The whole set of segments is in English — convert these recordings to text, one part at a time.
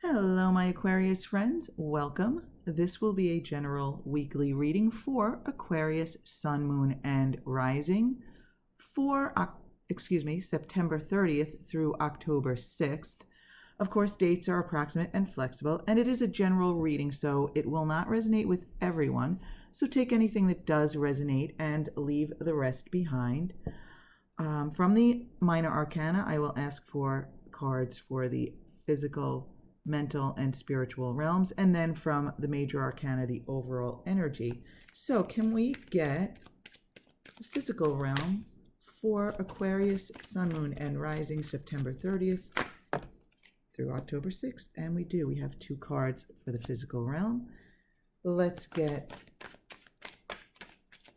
Hello, my Aquarius friends. Welcome. This will be a general weekly reading for Aquarius, Sun, Moon, and Rising for, September 30th through October 6th. Of course, dates are approximate and flexible, and it is a general reading, so it will not resonate with everyone. So take anything that does resonate and leave the rest behind. From the minor arcana, I will ask for cards for the physical, mental, and spiritual realms, and then from the major arcana, the overall energy. So can we get the physical realm for Aquarius, Sun, Moon, and Rising, September 30th through October 6th? And we do. We have two cards for the physical realm. Let's get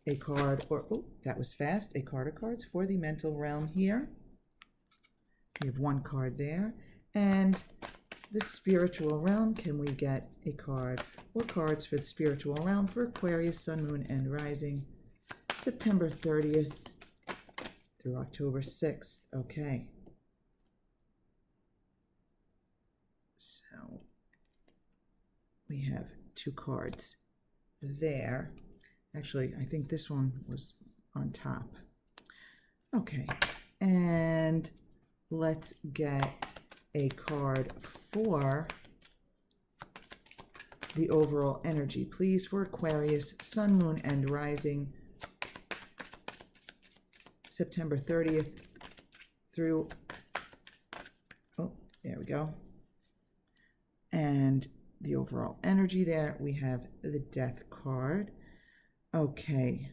a card, or, oh, that was fast, a card of cards for the mental realm here. We have one card there. And the spiritual realm, can we get a card or cards for the spiritual realm for Aquarius, Sun, Moon, and Rising, September 30th through October 6th? Okay. So we have two cards there. Actually, I think this one was on top. Okay. And let's get a card for the overall energy, please, for Aquarius, Sun, Moon, and Rising, September 30th through, oh, there we go. And the overall energy there, we have the Death card. Okay.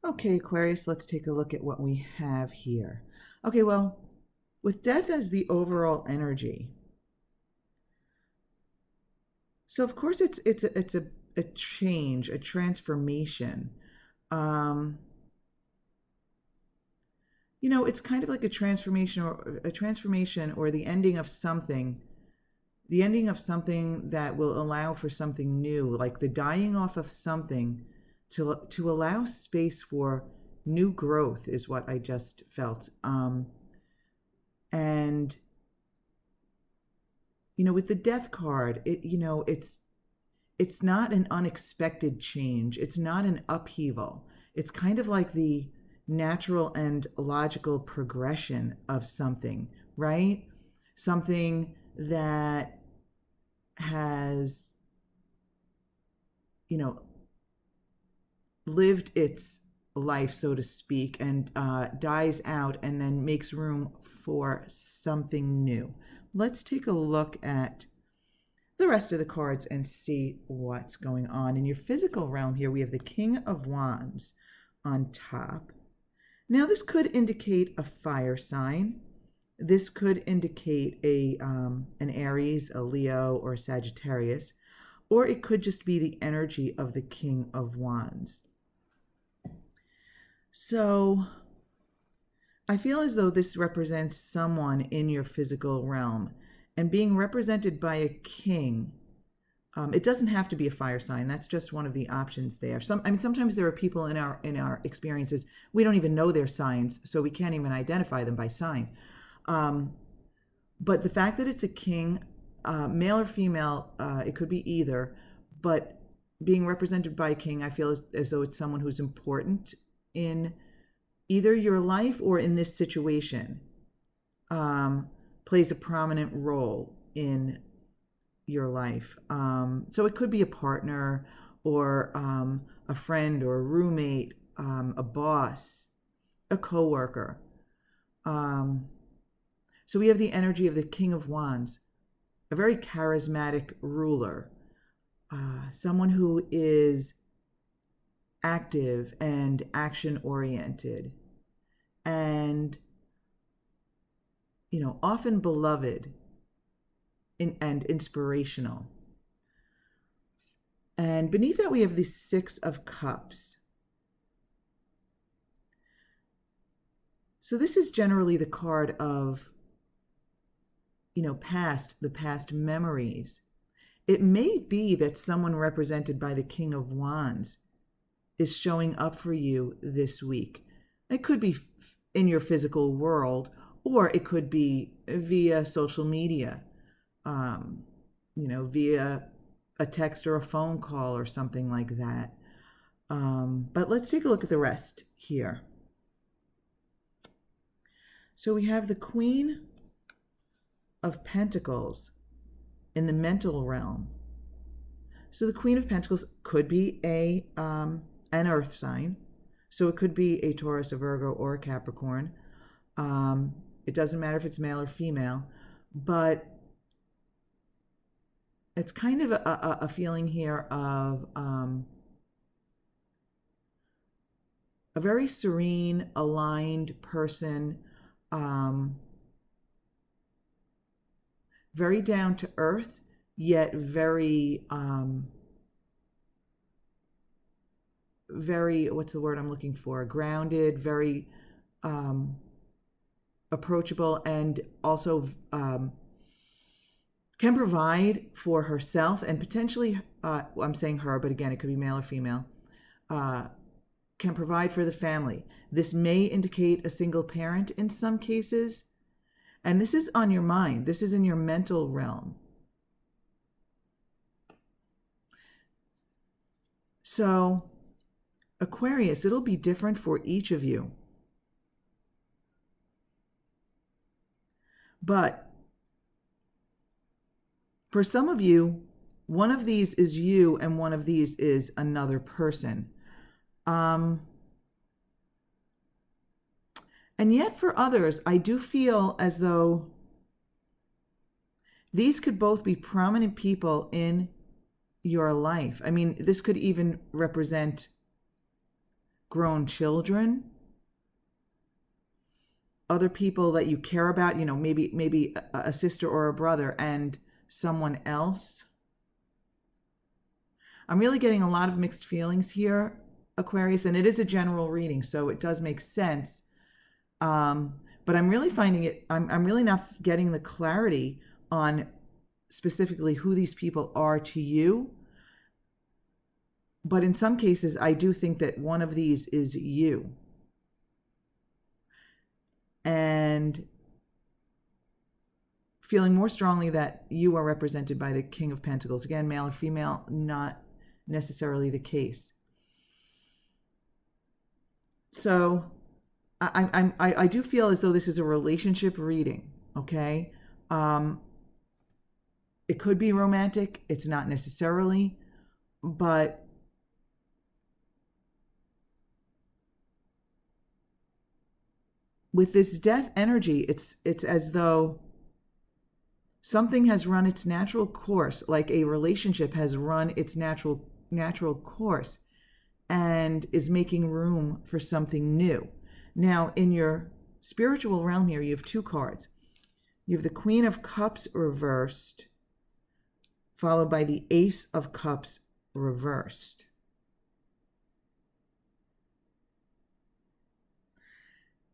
Okay, Aquarius, let's take a look at what we have here. Okay, well, with Death as the overall energy, so of course it's a change, a transformation. It's kind of like a transformation or the ending of something. The ending of something that will allow for something new, like the dying off of something to allow space for new growth is what I just felt. And with the Death card, it's not an unexpected change. It's not an upheaval. It's kind of like the natural and logical progression of something, right? Something that has, lived its life, so to speak, and dies out and then makes room for something new. Let's take a look at the rest of the cards and see what's going on. In your physical realm here, we have the King of Wands on top. Now, this could indicate a fire sign. This could indicate an Aries, a Leo, or a Sagittarius, or it could just be the energy of the King of Wands. So I feel as though this represents someone in your physical realm, and being represented by a king. It doesn't have to be a fire sign. That's just one of the options there. Sometimes there are people in our experiences, we don't even know their signs, so we can't even identify them by sign. But the fact that it's a king, male or female, it could be either, but being represented by a king, I feel as though it's someone who's important in either your life or in this situation, plays a prominent role in your life. So it could be a partner or a friend or a roommate, a boss, a coworker. So we have the energy of the King of Wands, a very charismatic ruler, someone who is active and action-oriented, and often beloved and inspirational. And beneath that, we have the Six of Cups. So this is generally the card of the past memories. It may be that someone represented by the King of Wands is showing up for you this week. It could be in your physical world, or it could be via social media, via a text or a phone call or something like that. But let's take a look at the rest here. So we have the Queen of Pentacles in the mental realm. So the Queen of Pentacles could be an earth sign. So it could be a Taurus, a Virgo, or a Capricorn. It doesn't matter if it's male or female, but it's kind of a feeling here of a very serene, aligned person, very down to earth, yet very, what's the word I'm looking for? Grounded, very approachable, and also can provide for herself and potentially, I'm saying her, but again, it could be male or female, can provide for the family. This may indicate a single parent in some cases, and this is on your mind. This is in your mental realm. So, Aquarius, it'll be different for each of you. But for some of you, one of these is you and one of these is another person. And yet for others, I do feel as though these could both be prominent people in your life. I mean, this could even represent grown children, other people that you care about, maybe a sister or a brother and someone else. I'm really getting a lot of mixed feelings here, Aquarius, and it is a general reading, so it does make sense. But I'm really finding it, I'm really not getting the clarity on specifically who these people are to you. But in some cases, I do think that one of these is you. And feeling more strongly that you are represented by the King of Pentacles. Again, male or female, not necessarily the case. So I do feel as though this is a relationship reading, okay? It could be romantic. It's not necessarily, but with this death energy, it's as though something has run its natural course, like a relationship has run its natural course and is making room for something new. Now, in your spiritual realm here, you have two cards. You have the Queen of Cups reversed, followed by the Ace of Cups reversed.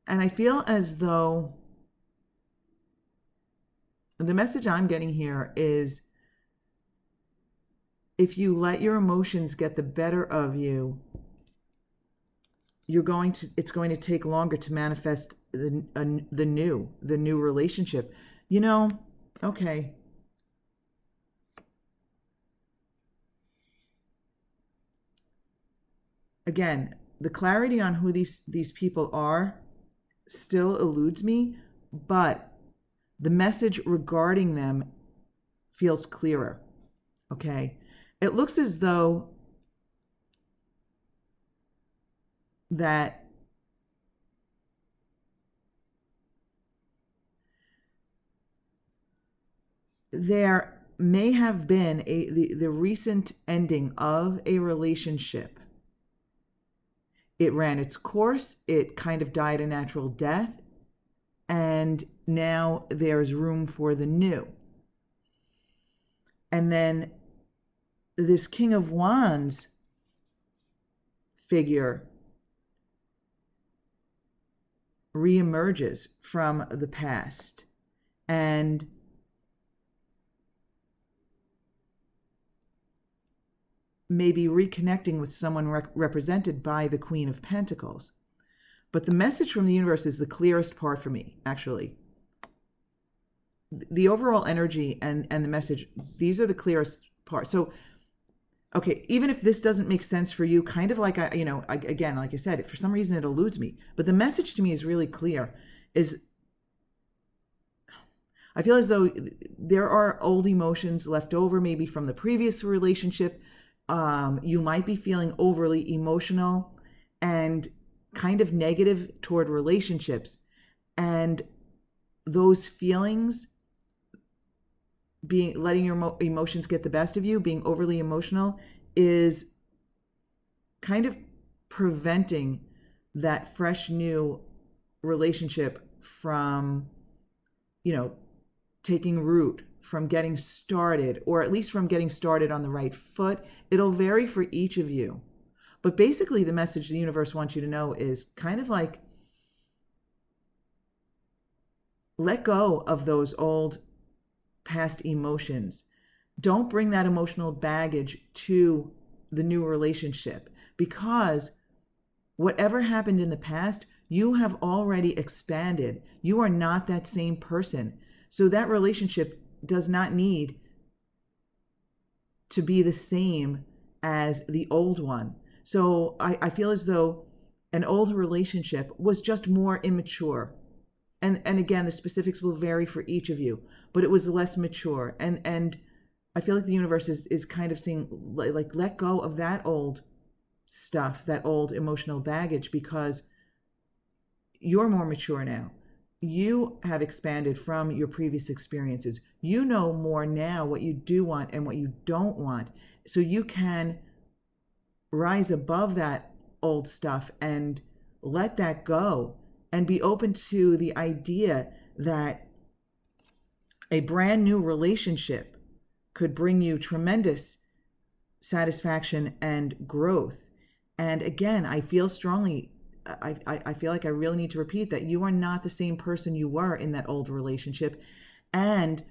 And I feel as though the message I'm getting here is, if you let your emotions get the better of you, it's going to take longer to manifest the new relationship. Okay. Again, the clarity on who these people are still eludes me, but the message regarding them feels clearer. Okay. It looks as though that there may have been the recent ending of a relationship. It ran its course, it kind of died a natural death, and now there's room for the new. And then this King of Wands figure reemerges from the past and maybe reconnecting with someone represented by the Queen of Pentacles. But the message from the universe is the clearest part for me, actually. The overall energy and the message, these are the clearest parts. So, okay, even if this doesn't make sense for you, kind of like, again, like I said, for some reason it eludes me. But the message to me is really clear, is I feel as though there are old emotions left over, maybe from the previous relationship. You might be feeling overly emotional and kind of negative toward relationships. And those feelings, letting your emotions get the best of you, being overly emotional, is kind of preventing that fresh new relationship from, taking root, from getting started, or at least from getting started on the right foot. It'll vary for each of you. But basically, the message the universe wants you to know is kind of like, let go of those old past emotions. Don't bring that emotional baggage to the new relationship, because whatever happened in the past, you have already expanded. You are not that same person. So that relationship does not need to be the same as the old one. So I feel as though an old relationship was just more immature. And again, the specifics will vary for each of you, but it was less mature. And I feel like the universe is kind of saying, like, let go of that old stuff, that old emotional baggage, because you're more mature now. You have expanded from your previous experiences. You know more now what you do want and what you don't want. So you can rise above that old stuff and let that go, and be open to the idea that a brand new relationship could bring you tremendous satisfaction and growth. And again, I feel strongly, I feel like I really need to repeat that you are not the same person you were in that old relationship. And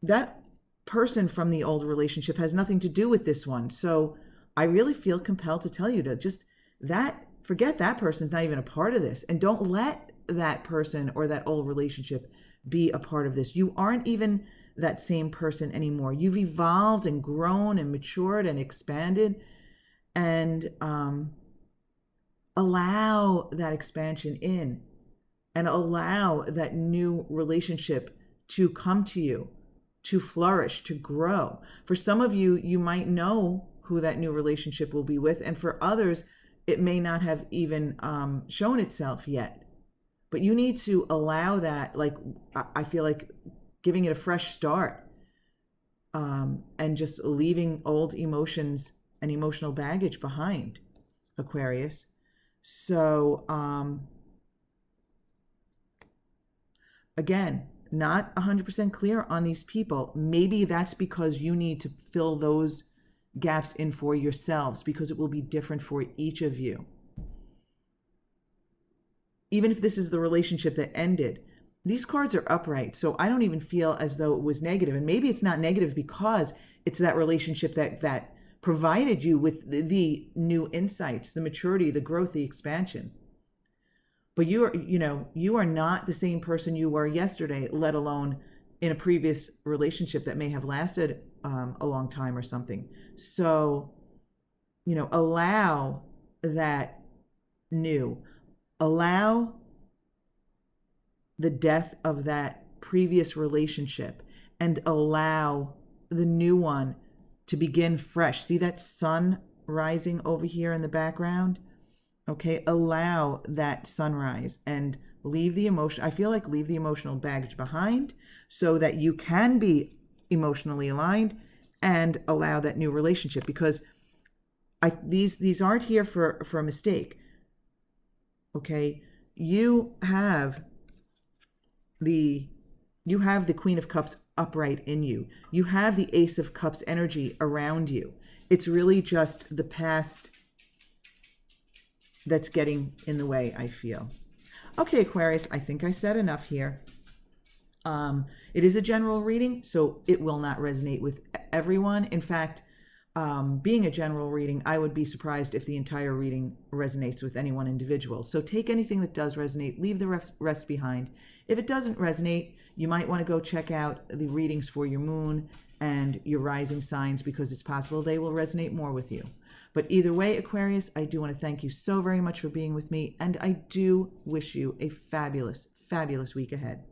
that person from the old relationship has nothing to do with this one. So I really feel compelled to tell you to just forget that person's not even a part of this. And don't let that person or that old relationship be a part of this. You aren't even that same person anymore. You've evolved and grown and matured and expanded. And allow that expansion in, and allow that new relationship to come to you, to flourish, to grow. For some of you, you might know who that new relationship will be with, and for others, it may not have even shown itself yet. But you need to allow that, like, I feel like giving it a fresh start, and just leaving old emotions and emotional baggage behind, Aquarius. So, again, not 100% clear on these people. Maybe that's because you need to fill those gaps in for yourselves, because it will be different for each of you. Even if this is the relationship that ended, these cards are upright. So I don't even feel as though it was negative. And maybe it's not negative because it's that relationship that provided you with the new insights, the maturity, the growth, the expansion. But you are not the same person you were yesterday, let alone in a previous relationship that may have lasted a long time or something. So, allow that new, allow the death of that previous relationship, and allow the new one to begin fresh. See that sun rising over here in the background? Okay, allow that sunrise and leave the emotion. I feel like leave the emotional baggage behind so that you can be emotionally aligned, and allow that new relationship, because these aren't here for a mistake. Okay, you have the Queen of Cups upright in you. You have the Ace of Cups energy around you. It's really just the past that's getting in the way, I feel. Okay, Aquarius, I think I said enough here. It is a general reading, so it will not resonate with everyone. In fact, being a general reading, I would be surprised if the entire reading resonates with any one individual. So take anything that does resonate, leave the rest behind. If it doesn't resonate, you might want to go check out the readings for your moon and your rising signs, because it's possible they will resonate more with you. But either way, Aquarius, I do want to thank you so very much for being with me, and I do wish you a fabulous, fabulous week ahead.